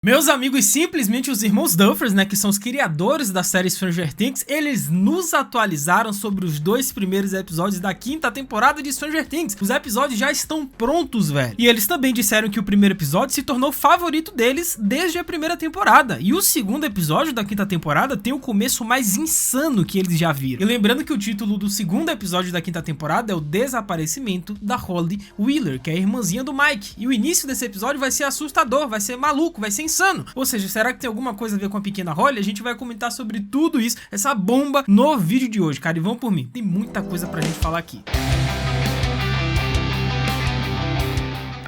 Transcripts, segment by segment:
Meus amigos, simplesmente os irmãos Duffer, né, que são os criadores da série Stranger Things, eles nos atualizaram sobre os 2 primeiros episódios da 5ª temporada de Stranger Things. Os episódios já estão prontos, velho. E eles também disseram que o primeiro episódio se tornou o favorito deles desde a primeira temporada. E o segundo episódio da 5ª temporada tem o começo mais insano que eles já viram. E lembrando que o título do segundo episódio da 5ª temporada é o desaparecimento da Holly Wheeler, que é a irmãzinha do Mike. E o início desse episódio vai ser assustador, vai ser maluco, vai ser insano. Ou seja, será que tem alguma coisa a ver com a pequena Holly? A gente vai comentar sobre tudo isso, essa bomba, no vídeo de hoje, cara. E vão por mim, tem muita coisa pra gente falar aqui.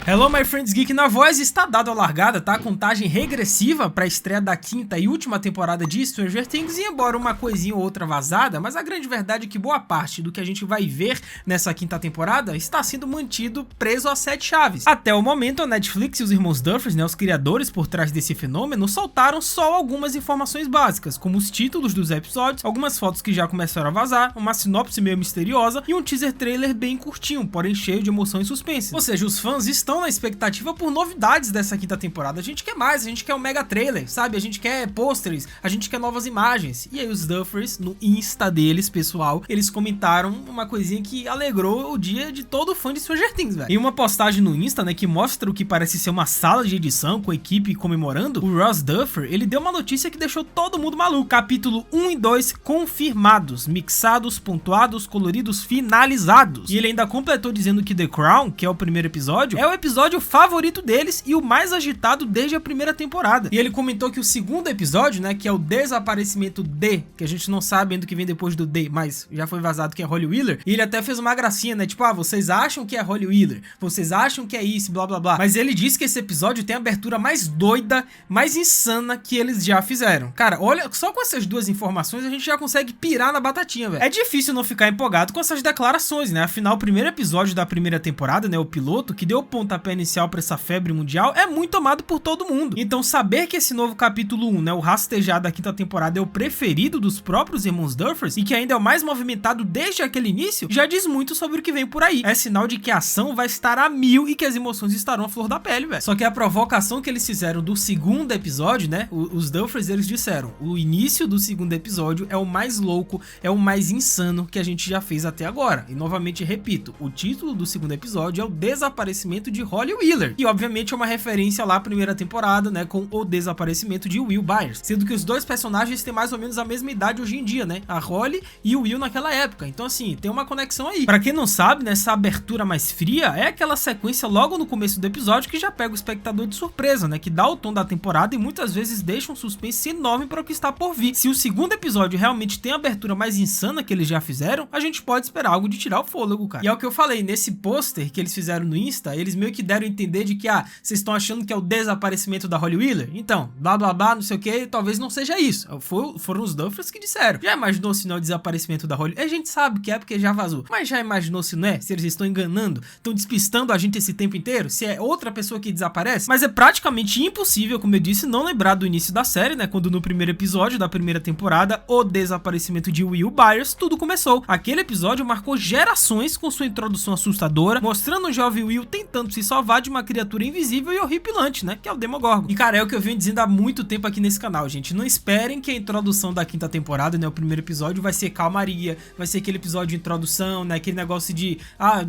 Hello, my friends geek, na voz está dada a largada, tá? A contagem regressiva para a estreia da 5ª e última temporada de Stranger Things, e embora uma coisinha ou outra vazada, mas a grande verdade é que boa parte do que a gente vai ver nessa 5ª temporada está sendo mantido preso a 7 chaves. Até o momento, a Netflix e os irmãos Duffer, né, os criadores por trás desse fenômeno, soltaram só algumas informações básicas, como os títulos dos episódios, algumas fotos que já começaram a vazar, uma sinopse meio misteriosa e um teaser trailer bem curtinho, porém cheio de emoção e suspense. Ou seja, os fãs estão na expectativa por novidades dessa 5ª temporada. A gente quer mais, a gente quer um mega trailer, sabe? A gente quer pôsteres, a gente quer novas imagens. E aí os Duffers, no Insta deles, pessoal, eles comentaram uma coisinha que alegrou o dia de todo fã de Stranger Things, velho. Em uma postagem no Insta, né, que mostra o que parece ser uma sala de edição com a equipe comemorando, o Ross Duffer, ele deu uma notícia que deixou todo mundo maluco. Capítulo 1 e 2 confirmados, mixados, pontuados, coloridos, finalizados. E ele ainda completou dizendo que The Crown, que é o primeiro episódio, é o episódio favorito deles e o mais agitado desde a primeira temporada. E ele comentou que o segundo episódio, né, que é o desaparecimento de, que a gente não sabe ainda o que vem depois do D, mas já foi vazado que é Holly Wheeler, e ele até fez uma gracinha, né, tipo, vocês acham que é Holly Wheeler, vocês acham que é isso, blá blá blá, mas ele disse que esse episódio tem a abertura mais doida, mais insana que eles já fizeram. Cara, olha, só com essas duas informações a gente já consegue pirar na batatinha, velho. É difícil não ficar empolgado com essas declarações, né, afinal o primeiro episódio da primeira temporada, né, o piloto, que deu o pontapé inicial para essa febre mundial, é muito amado por todo mundo. Então saber que esse novo capítulo 1, né, o rastejado da 5ª temporada, é o preferido dos próprios irmãos Duffers e que ainda é o mais movimentado desde aquele início, já diz muito sobre o que vem por aí. É sinal de que a ação vai estar a 1000 e que as emoções estarão à flor da pele, velho. Só que a provocação que eles fizeram do segundo episódio, né, os Duffers, eles disseram, o início do segundo episódio é o mais louco, é o mais insano que a gente já fez até agora. E novamente repito, o título do segundo episódio é o desaparecimento de Holly Wheeler, e obviamente é uma referência lá à primeira temporada, né, com o desaparecimento de Will Byers, sendo que os dois personagens têm mais ou menos a mesma idade hoje em dia, né, a Holly e o Will naquela época, então assim, tem uma conexão aí. Pra quem não sabe, né, essa abertura mais fria é aquela sequência logo no começo do episódio que já pega o espectador de surpresa, né, que dá o tom da temporada e muitas vezes deixa um suspense enorme para o que está por vir. Se o segundo episódio realmente tem a abertura mais insana que eles já fizeram, a gente pode esperar algo de tirar o fôlego, cara. E é o que eu falei, nesse pôster que eles fizeram no Insta, eles meio que deram a entender de que, vocês estão achando que é o desaparecimento da Holly Wheeler? Então, blá blá blá, não sei o que, talvez não seja isso. Foram os Duffers que disseram. Já imaginou se não é o desaparecimento da Holly? A gente sabe que é porque já vazou. Mas já imaginou se não é? Se eles estão enganando? Estão despistando a gente esse tempo inteiro? Se é outra pessoa que desaparece? Mas é praticamente impossível, como eu disse, não lembrar do início da série, né? Quando no primeiro episódio da primeira temporada, o desaparecimento de Will Byers, tudo começou. Aquele episódio marcou gerações com sua introdução assustadora, mostrando o jovem Will tentando se salvar de uma criatura invisível e horripilante, né, que é o Demogorgon. E cara, é o que eu venho dizendo há muito tempo aqui nesse canal, gente, não esperem que a introdução da 5ª temporada, né, o primeiro episódio vai ser calmaria, vai ser aquele episódio de introdução, né, aquele negócio de,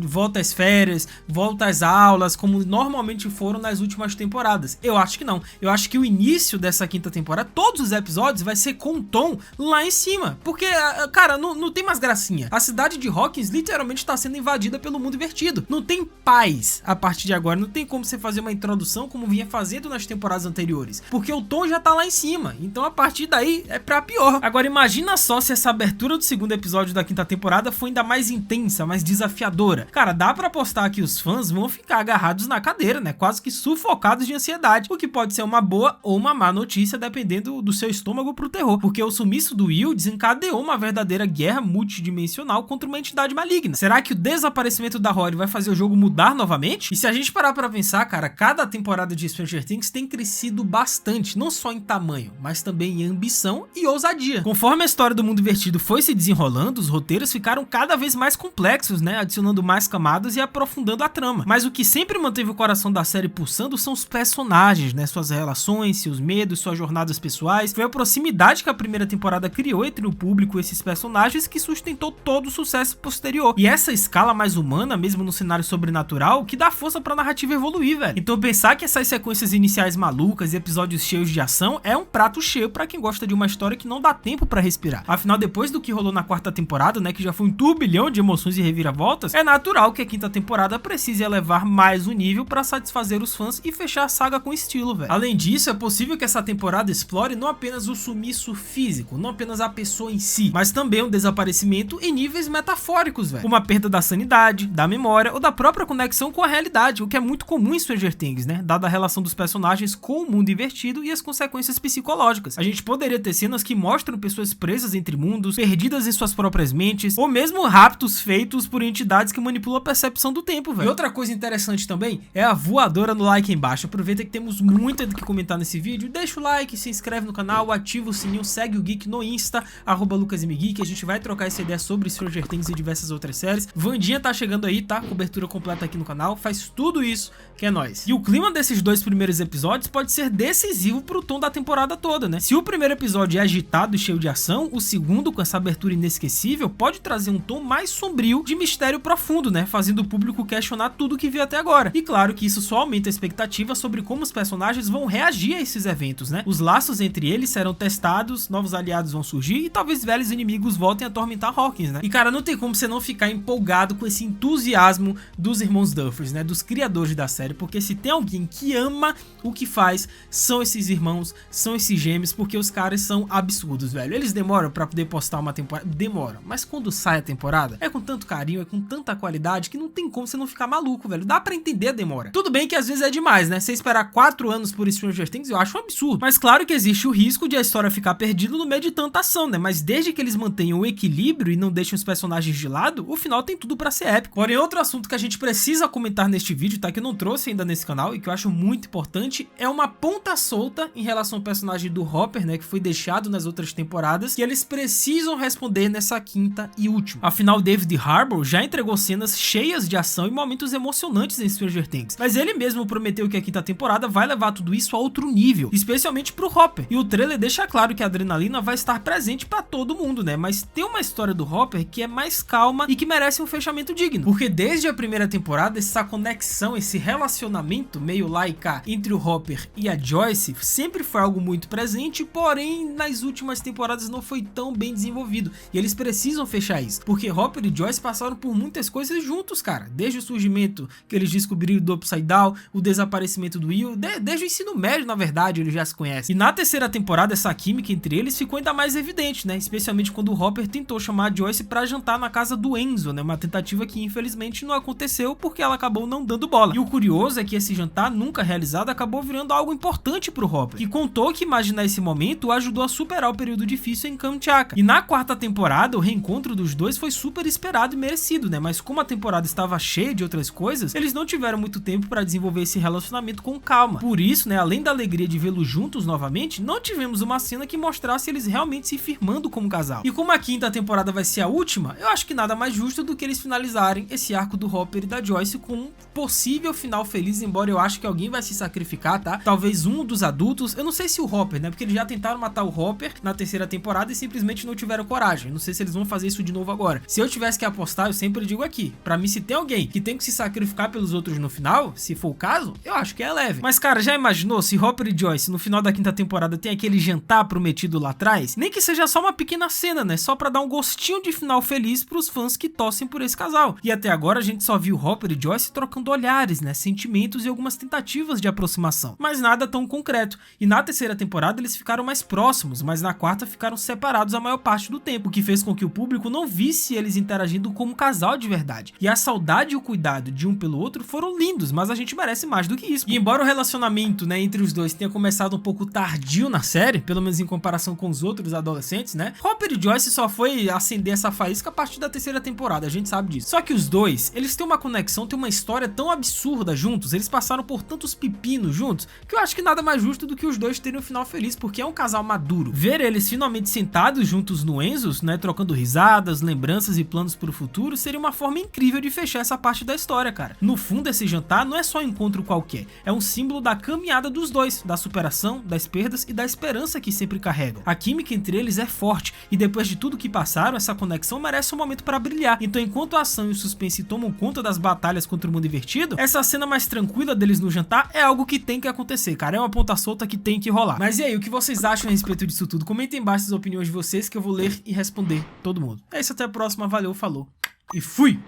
volta às férias, volta às aulas, como normalmente foram nas últimas temporadas. Eu acho que não, eu acho que o início dessa 5ª temporada, todos os episódios vai ser com um tom lá em cima, porque, cara, não tem mais gracinha. A cidade de Hawkins literalmente está sendo invadida pelo mundo invertido, não tem paz a partir de agora, não tem como você fazer uma introdução como vinha fazendo nas temporadas anteriores, porque o tom já tá lá em cima, então a partir daí é pra pior. Agora imagina só se essa abertura do segundo episódio da 5ª temporada foi ainda mais intensa, mais desafiadora. Cara, dá pra apostar que os fãs vão ficar agarrados na cadeira, né, quase que sufocados de ansiedade, o que pode ser uma boa ou uma má notícia dependendo do seu estômago pro terror, porque o sumiço do Will desencadeou uma verdadeira guerra multidimensional contra uma entidade maligna. Será que o desaparecimento da Holly vai fazer o jogo mudar novamente? E se se a gente parar pra pensar, cara, cada temporada de Stranger Things tem crescido bastante, não só em tamanho, mas também em ambição e ousadia. Conforme a história do mundo invertido foi se desenrolando, os roteiros ficaram cada vez mais complexos, né, adicionando mais camadas e aprofundando a trama. Mas o que sempre manteve o coração da série pulsando são os personagens, né, suas relações, seus medos, suas jornadas pessoais. Foi a proximidade que a primeira temporada criou entre o público e esses personagens que sustentou todo o sucesso posterior. E essa escala mais humana, mesmo no cenário sobrenatural, que dá força pra narrativa evoluir, velho. Então pensar que essas sequências iniciais malucas e episódios cheios de ação é um prato cheio pra quem gosta de uma história que não dá tempo pra respirar. Afinal, depois do que rolou na quarta temporada, né, que já foi um turbilhão de emoções e reviravoltas, é natural que a quinta temporada precise elevar mais o nível pra satisfazer os fãs e fechar a saga com estilo, velho. Além disso, é possível que essa temporada explore não apenas o sumiço físico, não apenas a pessoa em si, mas também um desaparecimento em níveis metafóricos, velho. Uma perda da sanidade, da memória ou da própria conexão com a realidade, o que é muito comum em Stranger Things, né, dada a relação dos personagens com o mundo invertido e as consequências psicológicas. A gente poderia ter cenas que mostram pessoas presas entre mundos, perdidas em suas próprias mentes, ou mesmo raptos feitos por entidades que manipulam a percepção do tempo, velho. E outra coisa interessante também é a voadora no like aí embaixo. Aproveita que temos muito do que comentar nesse vídeo, deixa o like, se inscreve no canal, ativa o sininho, segue o Geek no Insta, @LucasMGeek, a gente vai trocar essa ideia sobre Stranger Things e diversas outras séries. Vandinha tá chegando aí, tá? Cobertura completa aqui no canal, faz tudo isso que é nóis. E o clima desses dois primeiros episódios pode ser decisivo pro tom da temporada toda, né? Se o primeiro episódio é agitado e cheio de ação, o segundo, com essa abertura inesquecível, pode trazer um tom mais sombrio de mistério profundo, né? Fazendo o público questionar tudo que viu até agora. E claro que isso só aumenta a expectativa sobre como os personagens vão reagir a esses eventos, né? Os laços entre eles serão testados, novos aliados vão surgir e talvez velhos inimigos voltem a atormentar Hawkins, né? E cara, não tem como você não ficar empolgado com esse entusiasmo dos irmãos Duffers, né? Dos criadores da série, porque se tem alguém que ama o que faz, são esses irmãos, são esses gêmeos, porque os caras são absurdos, velho. Eles demoram pra poder postar uma temporada, demoram, mas quando sai a temporada, é com tanto carinho, é com tanta qualidade, que não tem como você não ficar maluco, velho. Dá pra entender a demora. Tudo bem que às vezes é demais, né? Você esperar 4 anos por Stranger Things, eu acho um absurdo. Mas claro que existe o risco de a história ficar perdida no meio de tanta ação, né? Mas desde que eles mantenham o equilíbrio e não deixem os personagens de lado, o final tem tudo pra ser épico. Porém, outro assunto que a gente precisa comentar neste vídeo, tá? Que eu não trouxe ainda nesse canal e que eu acho muito importante, é uma ponta solta em relação ao personagem do Hopper, né? Que foi deixado nas outras temporadas, que eles precisam responder nessa quinta e última. Afinal, David Harbour já entregou cenas cheias de ação e momentos emocionantes em Stranger Things, mas ele mesmo prometeu que a quinta temporada vai levar tudo isso a outro nível, especialmente pro Hopper. E o trailer deixa claro que a adrenalina vai estar presente pra todo mundo, né? Mas tem uma história do Hopper que é mais calma e que merece um fechamento digno, porque desde a primeira temporada essa conexão, esse relacionamento meio laica entre o Hopper e a Joyce sempre foi algo muito presente, porém nas últimas temporadas não foi tão bem desenvolvido, e eles precisam fechar isso, porque Hopper e Joyce passaram por muitas coisas juntos, cara, desde o surgimento que eles descobriram do Upside Down, o desaparecimento do Will, desde o ensino médio, na verdade, eles já se conhecem. E na terceira temporada essa química entre eles ficou ainda mais evidente, né, especialmente quando o Hopper tentou chamar a Joyce pra jantar na casa do Enzo, né, uma tentativa que infelizmente não aconteceu porque ela acabou não dando bola. E o curioso é que esse jantar nunca realizado acabou virando algo importante pro Hopper, que contou que imaginar esse momento o ajudou a superar o período difícil em Kamchatka. E na quarta temporada o reencontro dos dois foi super esperado e merecido, né, mas como a temporada estava cheia de outras coisas, eles não tiveram muito tempo para desenvolver esse relacionamento com calma. Por isso, né, além da alegria de vê-los juntos novamente, não tivemos uma cena que mostrasse eles realmente se firmando como casal. E como a quinta temporada vai ser a última, eu acho que nada mais justo do que eles finalizarem esse arco do Hopper e da Joyce com um possível final feliz, embora eu acho que alguém vai se sacrificar, tá? Talvez um dos adultos, eu não sei se o Hopper, né, porque eles já tentaram matar o Hopper na terceira temporada e simplesmente não tiveram coragem. Não sei se eles vão fazer isso de novo agora. Se eu tivesse que apostar, eu sempre digo aqui, pra mim, se tem alguém que tem que se sacrificar pelos outros no final, se for o caso, eu acho que é Eleven. Mas cara, já imaginou se Hopper e Joyce no final da quinta temporada tem aquele jantar prometido lá atrás? Nem que seja só uma pequena cena, né, só pra dar um gostinho de final feliz pros fãs que torcem por esse casal. E até agora a gente só viu Hopper e Joyce trocando olhares, né, sentimentos e algumas tentativas de aproximação, mas nada tão concreto. E na terceira temporada eles ficaram mais próximos, mas na quarta ficaram separados a maior parte do tempo, o que fez com que o público não visse eles interagindo como casal de verdade. E a saudade e o cuidado de um pelo outro foram lindos, mas a gente merece mais do que isso. E embora o relacionamento, né, entre os dois tenha começado um pouco tardio na série, pelo menos em comparação com os outros adolescentes, né, Hopper e Joyce só foi acender essa faísca a partir da terceira temporada, a gente sabe disso. Só que os dois, eles têm uma conexão, têm uma história tão absurda juntos, eles passaram por tantos pepinos juntos, que eu acho que nada mais justo do que os dois terem um final feliz, porque é um casal maduro. Ver eles finalmente sentados juntos no Enzo's, né, trocando risadas, lembranças e planos pro futuro, seria uma forma incrível de fechar essa parte da história, cara. No fundo, esse jantar não é só um encontro qualquer, é um símbolo da caminhada dos dois, da superação, das perdas e da esperança que sempre carregam. A química entre eles é forte, e depois de tudo que passaram, essa conexão merece um momento para brilhar. Então, enquanto a ação e o suspense tomam conta das batalhas contra o mundo invertido, essa cena mais tranquila deles no jantar é algo que tem que acontecer, cara. É uma ponta solta que tem que rolar. Mas e aí, o que vocês acham a respeito disso tudo? Comentem embaixo as opiniões de vocês que eu vou ler e responder todo mundo. É isso, até a próxima. Valeu, falou e fui!